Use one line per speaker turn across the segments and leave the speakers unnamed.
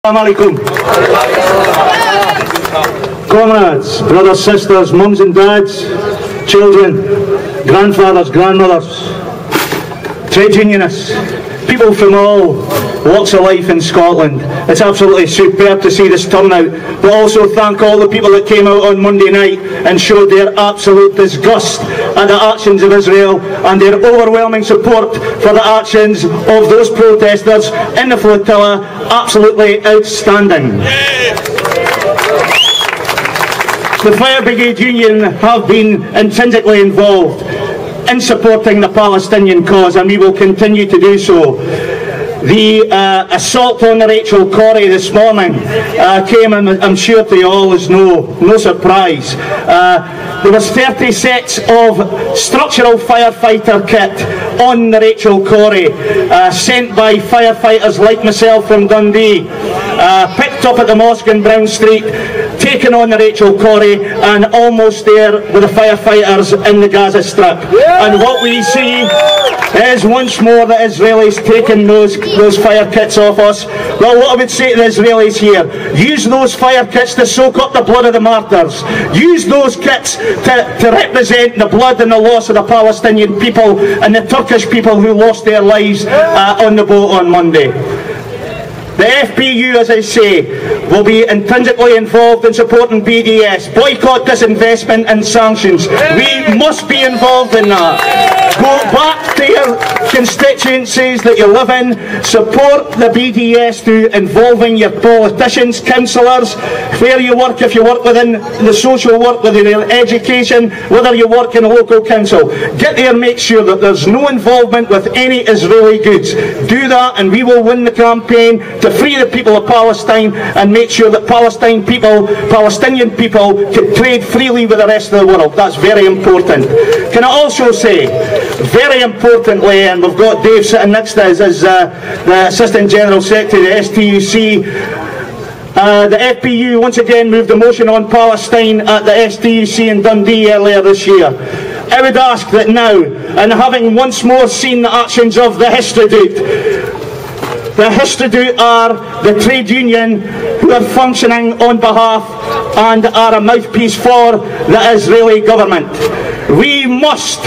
Assalamu alaikum. Comrades, brothers, sisters, mums and dads, children, grandfathers, grandmothers, trade unionists, people from all walks of life in Scotland. It's absolutely superb to see this turnout, but also thank all the people that came out on Monday night and showed their absolute disgust at the actions of Israel and their overwhelming support for the actions of those protesters in the flotilla. Absolutely outstanding. The Fire Brigade Union have been intrinsically involved in supporting the Palestinian cause, and we will continue to do so. The assault on the Rachel Corrie this morning came, I'm sure to you all, is no surprise. There was 30 sets of structural firefighter kit on the Rachel Corrie, sent by firefighters like myself from Dundee, picked up at the mosque in Brown Street, taken on the Rachel Corrie, and almost there with the firefighters in the Gaza Strip. And what we see is once more the Israelis taking those fire kits off us. Well, what I would say to the Israelis here, use those fire kits to soak up the blood of the martyrs. Use those kits to represent the blood and the loss of the Palestinian people and the Turkish people who lost their lives on the boat on Monday. The FBU, as I say, will be intrinsically involved in supporting BDS. Boycott, disinvestment and sanctions. We must be involved in that. Go back to your constituencies that you live in. Support the BDS through involving your politicians, councillors, where you work, if you work within the social work, whether you're in education, whether you work in a local council. Get there and make sure that there's no involvement with any Israeli goods. Do that and we will win the campaign to free the people of Palestine and make sure that Palestinian people can trade freely with the rest of the world. That's very important. Can I also say, very importantly, and we've got Dave sitting next to us as the Assistant General Secretary of the STUC, the FBU once again moved a motion on Palestine at the STUC in Dundee earlier this year. I would ask that now, and having once more seen the actions of the Histadrut are the trade union who are functioning on behalf and are a mouthpiece for the Israeli government. We must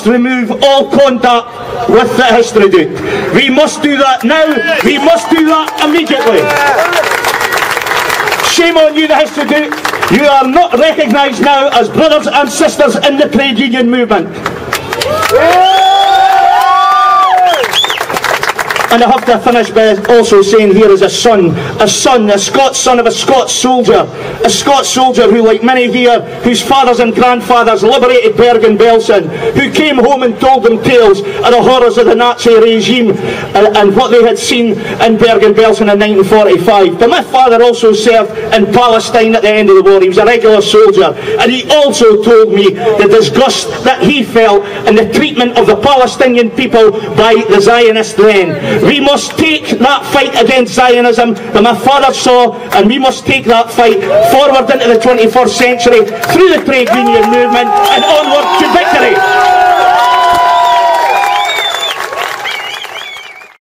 remove all contact with the Histadrut. We must do that now. We must do that immediately. Shame on you, the Histadrut. You are not recognised now as brothers and sisters in the trade union movement. And I have to finish by also saying here is a Scots son of a Scots soldier who, like many here, whose fathers and grandfathers liberated Bergen-Belsen, who came home and told them tales of the horrors of the Nazi regime and what they had seen in Bergen-Belsen in 1945. But my father also served in Palestine at the end of the war. He was a regular soldier, and he also told me the disgust that he felt in the treatment of the Palestinian people by the Zionists then. We must take that fight against Zionism that my father saw, and we must take that fight forward into the 21st century through the trade union movement and onward to victory.